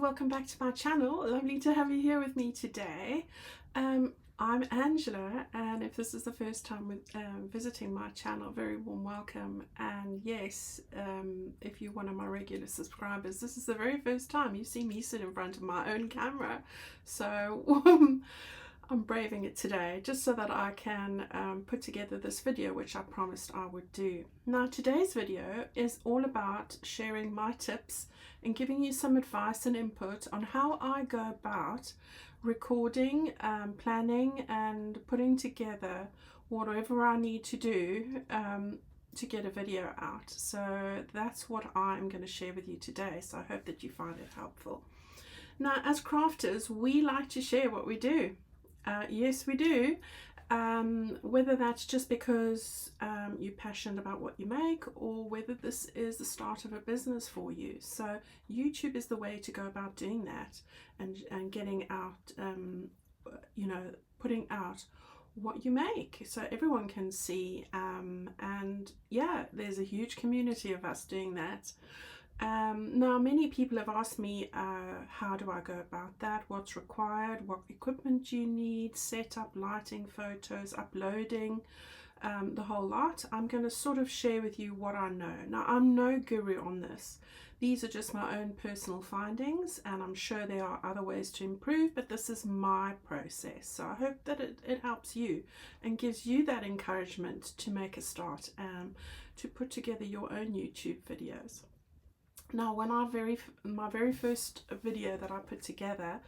welcome back to my channel. Lovely to have you here with me today. I'm Angela, and if this is the first time visiting my channel, very warm welcome. And yes, if you're one of my regular subscribers, this is the very first time you see me sit in front of my own camera. So I'm braving it today just so that I can put together this video, which I promised I would do. Now, today's video is all about sharing my tips and giving you some advice and input on how I go about recording, planning and putting together whatever I need to do to get a video out. So that's what I'm going to share with you today. So I hope that you find it helpful. Now, as crafters, we like to share what we do. Yes, we do. Whether that's just because you're passionate about what you make, or whether this is the start of a business for you. So YouTube is the way to go about doing that and getting out, putting out what you make so everyone can see. And yeah, there's a huge community of us doing that. Now, many people have asked me, how do I go about that? What's required? What equipment do you need? Setup, lighting, photos, uploading, the whole lot. I'm going to sort of share with you what I know. Now, I'm no guru on this. These are just my own personal findings, and I'm sure there are other ways to improve, but this is my process. So I hope that it helps you and gives you that encouragement to make a start, to put together your own YouTube videos. Now, when my very first video that I put together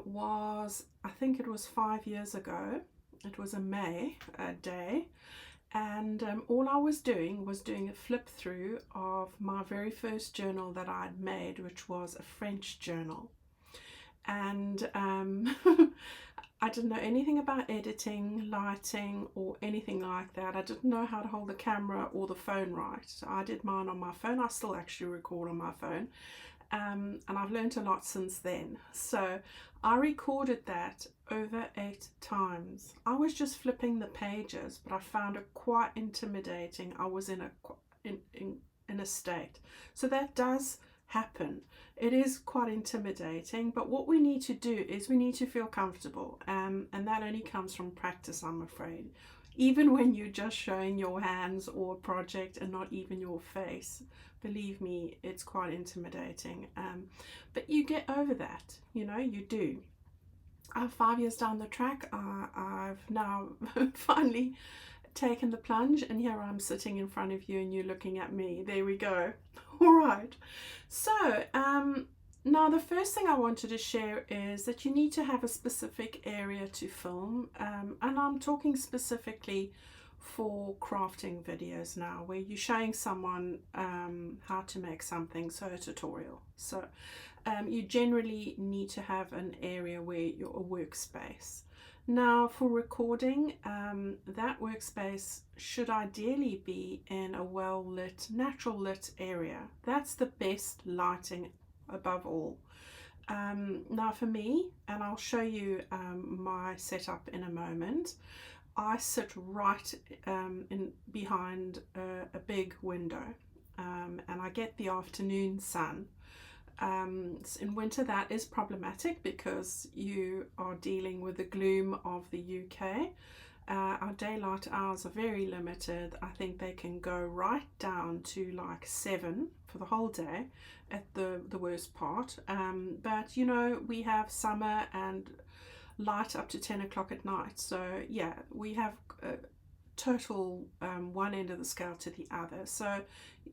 was, I think it was 5 years ago. It was a May day, and all I was doing a flip through of my very first journal that I'd made, which was a French journal. And I didn't know anything about editing, lighting, or anything like that. I didn't know how to hold the camera or the phone right. So I did mine on my phone. I still actually record on my phone. And I've learned a lot since then. So I recorded that over 8 times. I was just flipping the pages, but I found it quite intimidating. I was in a state. So that does happen. It is quite intimidating, but what we need to do is we need to feel comfortable, and that only comes from practice, I'm afraid. Even when you're just showing your hands or a project and not even your face, believe me, it's quite intimidating, but you get over that, you do. 5 years down the track, I've now finally taken the plunge, and here I'm sitting in front of you and you're looking at me. There we go. All right, so now the first thing I wanted to share is that you need to have a specific area to film, and I'm talking specifically for crafting videos now, where you're showing someone how to make something, so a tutorial. So you generally need to have an area where you're a workspace. Now, for recording, that workspace should ideally be in a well-lit, natural lit area. That's the best lighting above all. Now for me, and I'll show you my setup in a moment, I sit right behind a big window, and I get the afternoon sun. In winter that is problematic because you are dealing with the gloom of the UK. Our daylight hours are very limited. I think they can go right down to like 7 for the whole day at the worst part, but we have summer and light up to 10 o'clock at night. So yeah, we have total one end of the scale to the other. So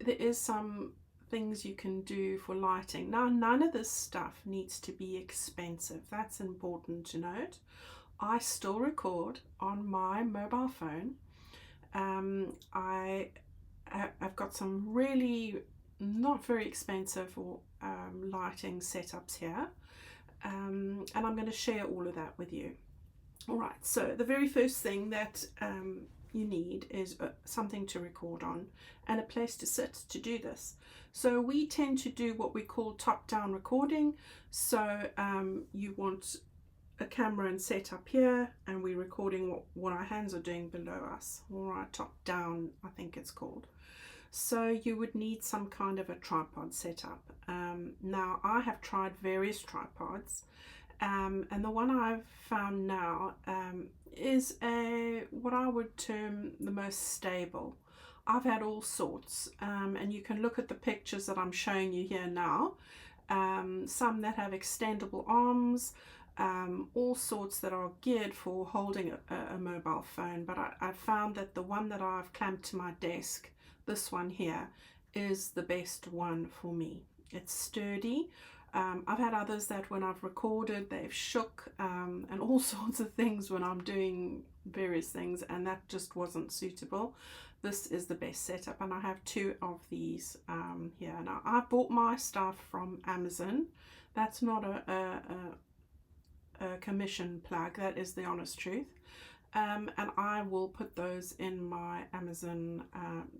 there is some things you can do for lighting. Now, none of this stuff needs to be expensive. That's important to note. I still record on my mobile phone. I've got some really not very expensive lighting setups here, and I'm going to share all of that with you. All right, so the very first thing that you need is something to record on and a place to sit to do this. So we tend to do what we call top-down recording. So you want a camera and set up here, and we're recording what our hands are doing below us. All right, top-down, I think it's called. So you would need some kind of a tripod setup. Now I have tried various tripods, and the one I've found now is what I would term the most stable. I've had all sorts, and you can look at the pictures that I'm showing you here now. Some that have extendable arms, all sorts that are geared for holding a mobile phone, but I found that the one that I've clamped to my desk, this one here, is the best one for me. It's sturdy. I've had others that when I've recorded they've shook, and all sorts of things when I'm doing various things, and that just wasn't suitable. This is the best setup, and I have two of these here. Now I bought my stuff from Amazon. That's not a commission plug, that is the honest truth. And I will put those in my Amazon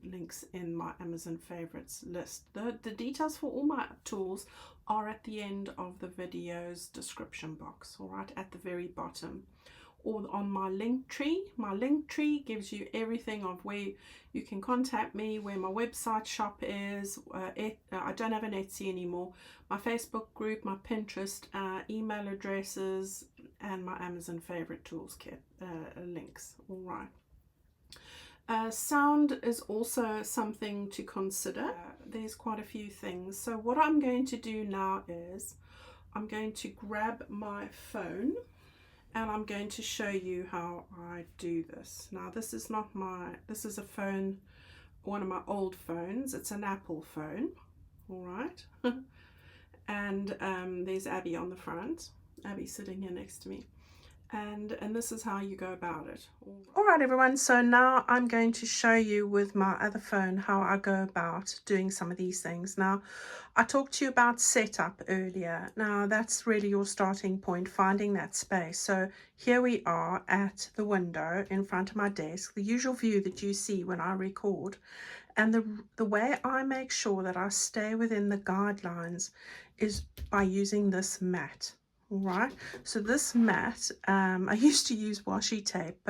links in my Amazon favorites list. The details for all my tools are at the end of the video's description box, all right, at the very bottom, or on my link tree. My link tree gives you everything of where you can contact me, where my website shop is. I don't have an Etsy anymore. My Facebook group, my Pinterest, email addresses, and my Amazon favorite tools kit links. All right. Sound is also something to consider. There's quite a few things. So what I'm going to do now is I'm going to grab my phone, and I'm going to show you how I do this. Now this is not this is a phone, one of my old phones. It's an Apple phone, all right. And there's Abby on the front. Abby's sitting here next to me. And this is how you go about it. All right, everyone, so now I'm going to show you with my other phone how I go about doing some of these things. Now, I talked to you about setup earlier. Now, that's really your starting point, finding that space. So here we are at the window in front of my desk, the usual view that you see when I record. And the way I make sure that I stay within the guidelines is by using this mat. All right, so this mat, I used to use washi tape,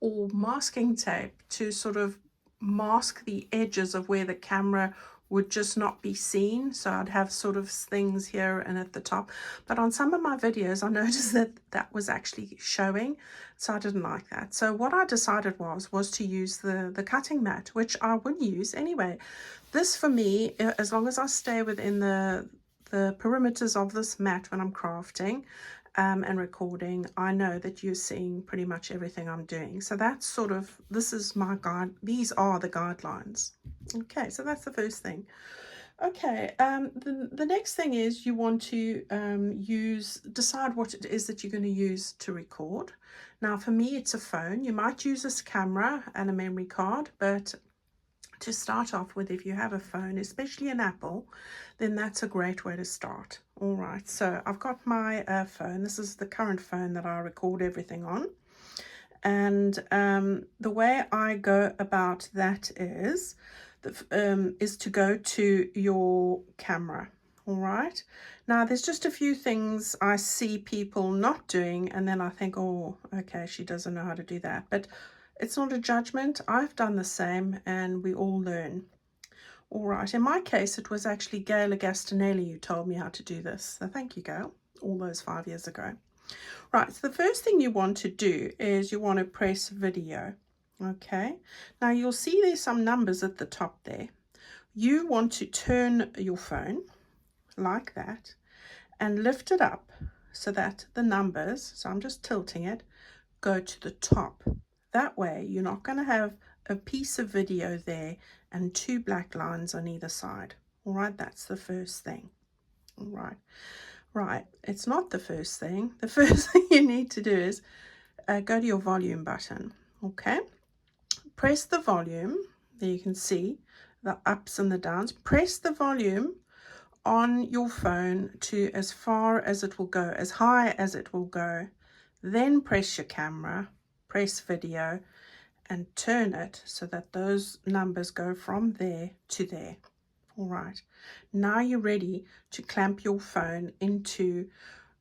or masking tape to sort of mask the edges of where the camera would just not be seen. So I'd have sort of things here and at the top. But on some of my videos, I noticed that that was actually showing. So I didn't like that. So what I decided was to use the cutting mat, which I would use anyway. This for me, as long as I stay within the perimeters of this mat when I'm crafting and recording, I know that you're seeing pretty much everything I'm doing. So that's sort of, this is my guide. These are the guidelines. Okay, so that's the first thing. Okay, the next thing is you want to decide what it is that you're going to use to record. Now for me it's a phone. You might use this camera and a memory card, but to start off with, if you have a phone, especially an Apple, then that's a great way to start. All right, so I've got my phone. This is the current phone that I record everything on. And the way I go about that is to go to your camera. All right, now there's just a few things I see people not doing, and then I think, oh, okay, she doesn't know how to do that. But it's not a judgment. I've done the same, and we all learn. All right, in my case, it was actually Gail Agastonelli who told me how to do this. So thank you, Gail, all those 5 years ago. Right, so the first thing you want to do is you want to press video. Okay, now you'll see there's some numbers at the top there. You want to turn your phone like that and lift it up so that the numbers, so I'm just tilting it, go to the top. That way you're not going to have a piece of video there and two black lines on either side. All right, that's the first thing. All right, right, it's not the first thing. The first thing you need to do is go to your volume button. Okay, press the volume. There you can see the ups and the downs. Press the volume on your phone to as far as it will go, as high as it will go. Then press your camera, press video, and turn it so that those numbers go from there to there. All right, now you're ready to clamp your phone into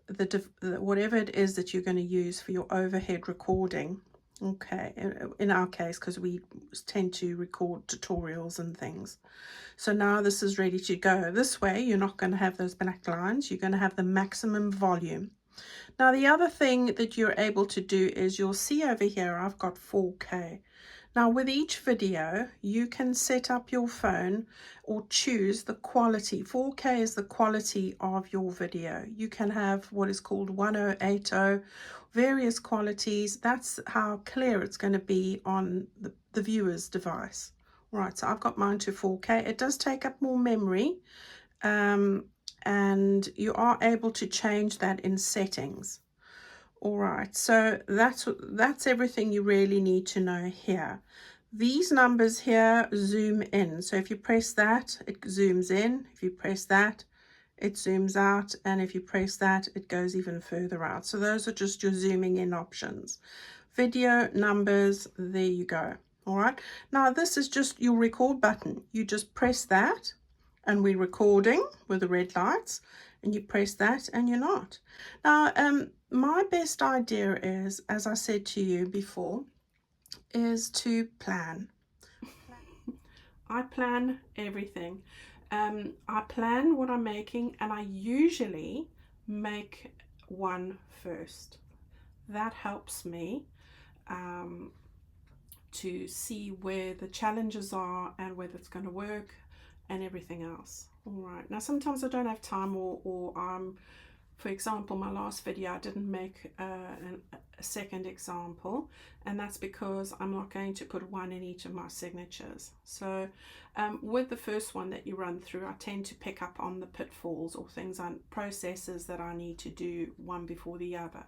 the whatever it is that you're going to use for your overhead recording. Okay, in our case, because we tend to record tutorials and things. So now this is ready to go. This way, you're not going to have those black lines. You're going to have the maximum volume. Now, the other thing that you're able to do is you'll see over here, I've got 4K. Now, with each video, you can set up your phone or choose the quality. 4K is the quality of your video. You can have what is called 1080, various qualities. That's how clear it's going to be on the viewer's device. Right, so I've got mine to 4K. It does take up more memory, and you are able to change that in settings. All right, so that's everything you really need to know here. These numbers here zoom in. So if you press that, it zooms in. If you press that, it zooms out. And if you press that, it goes even further out. So those are just your zooming in options. Video, numbers, there you go. All right, now this is just your record button. You just press that, and we're recording with the red lights, and you press that and you're not. Now, my best idea is, as I said to you before, is to plan. I plan everything. I plan what I'm making, and I usually make one first. That helps me to see where the challenges are and whether it's going to work and everything else. All right, now sometimes I don't have time, or for example, my last video I didn't make a second example, and that's because I'm not going to put one in each of my signatures. So with the first one that you run through, I tend to pick up on the pitfalls or things on processes that I need to do one before the other.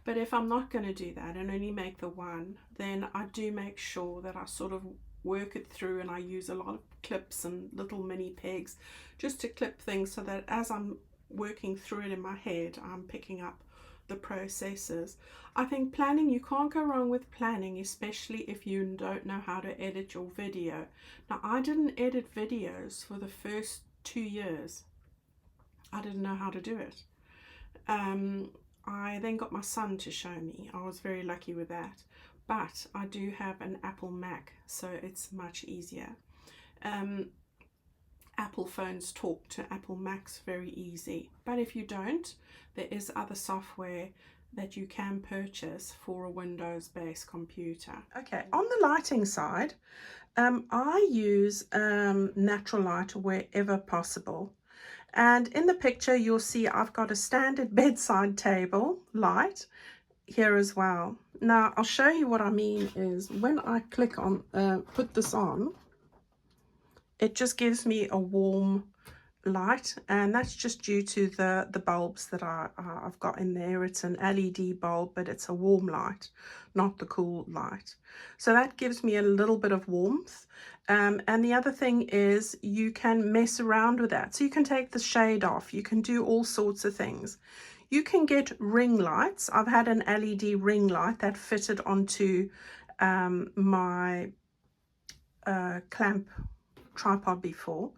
But if I'm not going to do that and only make the one, then I do make sure that I sort of work it through, and I use a lot of clips and little mini pegs just to clip things, so that as I'm working through it in my head, I'm picking up the processes. I think planning, you can't go wrong with planning, especially if you don't know how to edit your video. Now, I didn't edit videos for the first 2 years. I didn't know how to do it. I then got my son to show me. I was very lucky with that. But I do have an Apple Mac, so it's much easier. Apple phones talk to Apple Macs very easy. But if you don't, there is other software that you can purchase for a Windows-based computer. Okay, on the lighting side, I use natural light wherever possible. And in the picture, you'll see I've got a standard bedside table light here as well. Now, I'll show you what I mean is when I click on, put this on, it just gives me a warm light, and that's just due to the bulbs that I've got in there. It's an LED bulb, but it's a warm light, not the cool light. So that gives me a little bit of warmth. And the other thing is you can mess around with that. So you can take the shade off. You can do all sorts of things. You can get ring lights. I've had an LED ring light that fitted onto my clamp tripod before.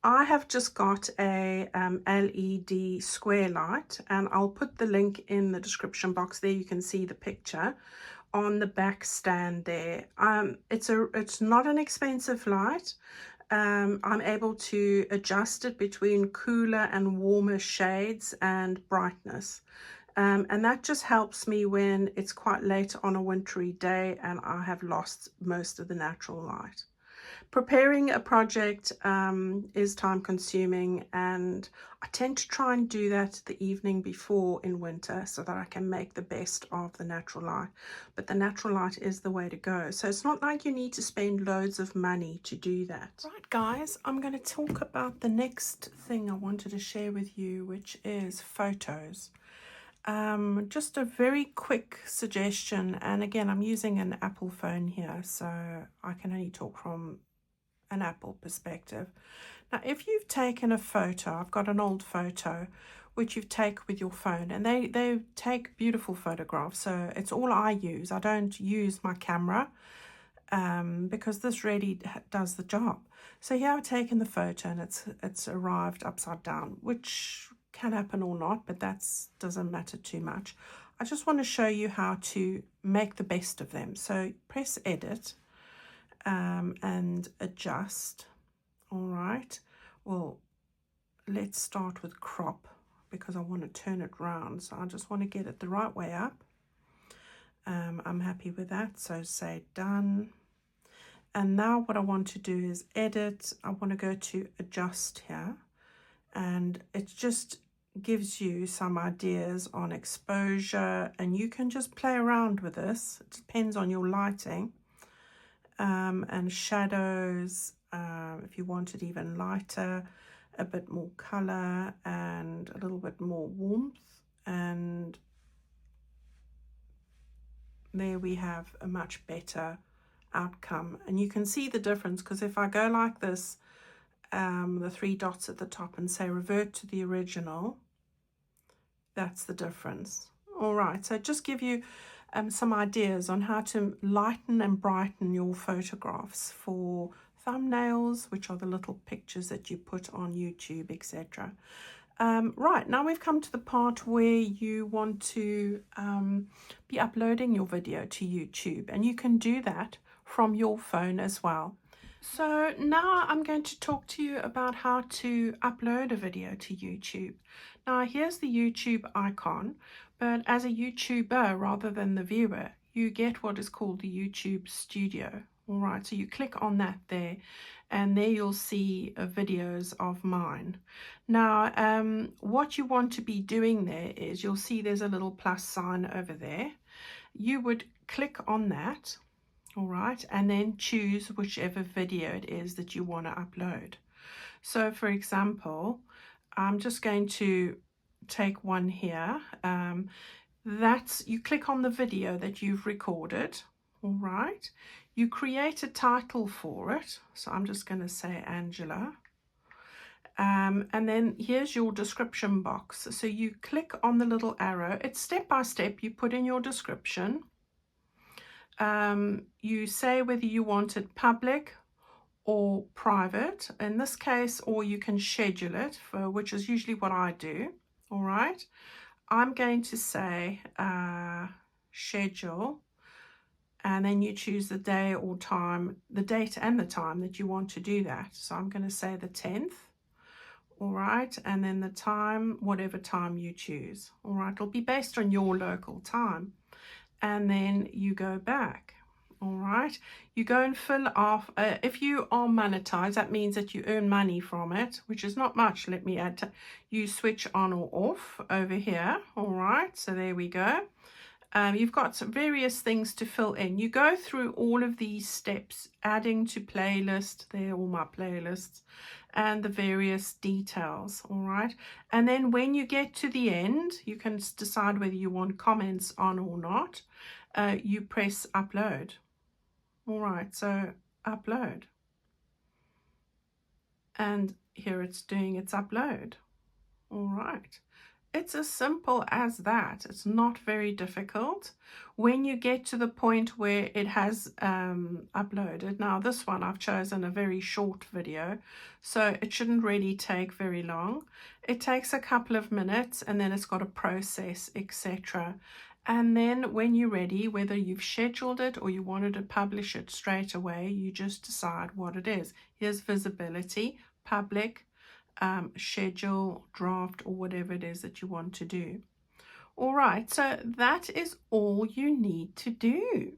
I have just got a LED square light, and I'll put the link in the description box. There you can see the picture on the back stand there. It's not an expensive light. I'm able to adjust it between cooler and warmer shades and brightness. And that just helps me when it's quite late on a wintry day and I have lost most of the natural light. Preparing a project is time consuming, and I tend to try and do that the evening before in winter so that I can make the best of the natural light. But the natural light is the way to go. So it's not like you need to spend loads of money to do that. Right, guys, I'm going to talk about the next thing I wanted to share with you, which is photos. Just a very quick suggestion, and again, I'm using an Apple phone here, so I can only talk from an Apple perspective. Now, if you've taken a photo, I've got an old photo which you take with your phone, and they take beautiful photographs, so it's all I use. I don't use my camera because this really does the job. So here I've taken the photo, and it's arrived upside down, which can happen or not, but that doesn't matter too much. I just want to show you how to make the best of them. So press edit and adjust. All right. Well, let's start with crop because I want to turn it round. So I just want to get it the right way up. I'm happy with that. So say done. And now what I want to do is edit. I want to go to adjust here. And it just gives you some ideas on exposure. And you can just play around with this. It depends on your lighting. And shadows, if you want it even lighter, a bit more color and a little bit more warmth. And there we have a much better outcome. And you can see the difference, because if I go like this, the 3 dots at the top, and say revert to the original, that's the difference. All right, so just give you some ideas on how to lighten and brighten your photographs for thumbnails, which are the little pictures that you put on YouTube, etc. Right, now we've come to the part where you want to be uploading your video to YouTube, and you can do that from your phone as well. So now I'm going to talk to you about how to upload a video to YouTube. Now here's the YouTube icon, but as a YouTuber rather than the viewer, you get what is called the YouTube Studio. All right, so you click on that there, and there you'll see videos of mine. Now, what you want to be doing there is, you'll see there's a little plus sign over there. You would click on that. All right, and then choose whichever video it is that you want to upload. So for example, I'm just going to take one here. You click on the video that you've recorded. All right, you create a title for it. So I'm just going to say Angela. And then here's your description box. So you click on the little arrow. It's step by step. You put in your description. You say whether you want it public or private in this case, or you can schedule it, which is usually what I do. All right, I'm going to say schedule, and then you choose the day or time, the date and the time that you want to do that. So I'm going to say the 10th. All right, and then the time, whatever time you choose. All right, it'll be based on your local time. And then you go back. All right, you go and fill off. If you are monetized, that means that you earn money from it, which is not much. Let me add, you switch on or off over here. All right, so there we go. You've got some various things to fill in. You go through all of these steps, adding to playlist. There are all my playlists and the various details. All right, and then when you get to the end, you can decide whether you want comments on or not. You press upload. All right, so upload, and here it's doing its upload. All right, it's as simple as that. It's not very difficult. When you get to the point where it has uploaded, now this one I've chosen a very short video, so it shouldn't really take very long. It takes a couple of minutes, and then it's got a process, etc. And then when you're ready, whether you've scheduled it or you wanted to publish it straight away, you just decide what it is. Here's visibility, public, schedule, draft, or whatever it is that you want to do. All right, so that is all you need to do.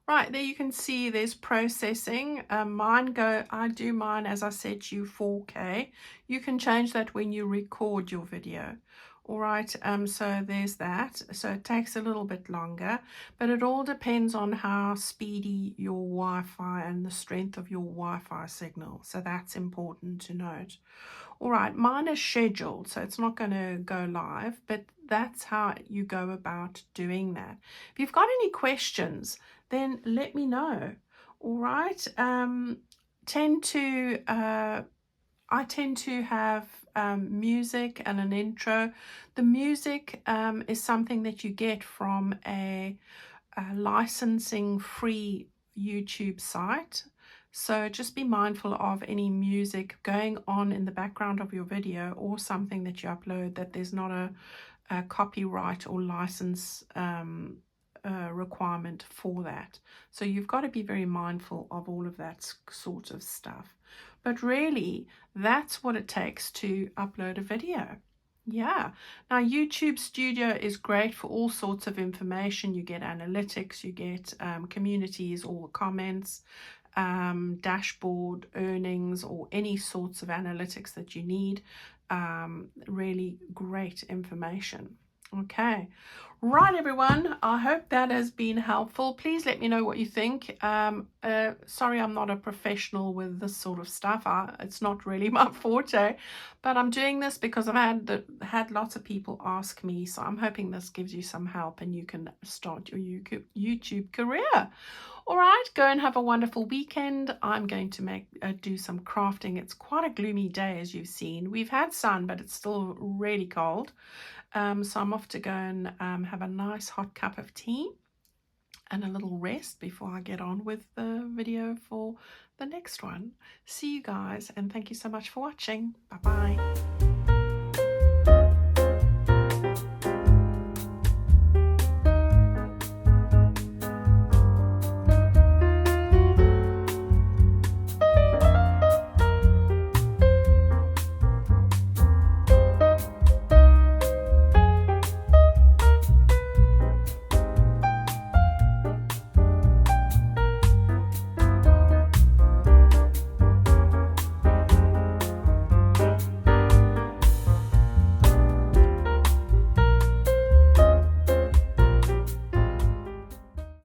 Right, there you can see there's processing. I do mine, as I said to you, 4K. You can change that when you record your video. All right, so there's that. So it takes a little bit longer, but it all depends on how speedy your Wi-Fi and the strength of your Wi-Fi signal. So that's important to note. All right, mine is scheduled, so it's not going to go live, but that's how you go about doing that. If you've got any questions, then let me know. All right, I tend to have music and an intro. The music is something that you get from a licensing free YouTube site. So just be mindful of any music going on in the background of your video or something that you upload, that there's not a copyright or license requirement for that. So you've got to be very mindful of all of that sort of stuff. But really, that's what it takes to upload a video. Yeah. Now, YouTube Studio is great for all sorts of information. You get analytics, you get communities or comments, dashboard, earnings, or any sorts of analytics that you need. Really great information. Okay. Right, everyone. I hope that has been helpful. Please let me know what you think. Sorry, I'm not a professional with this sort of stuff. It's not really my forte, but I'm doing this because I've had lots of people ask me. So I'm hoping this gives you some help and you can start your YouTube career. All right, go and have a wonderful weekend. I'm going to do some crafting. It's quite a gloomy day, as you've seen. We've had sun, but it's still really cold. So I'm off to go and have a nice hot cup of tea and a little rest before I get on with the video for the next one. See you guys, and thank you so much for watching. Bye-bye.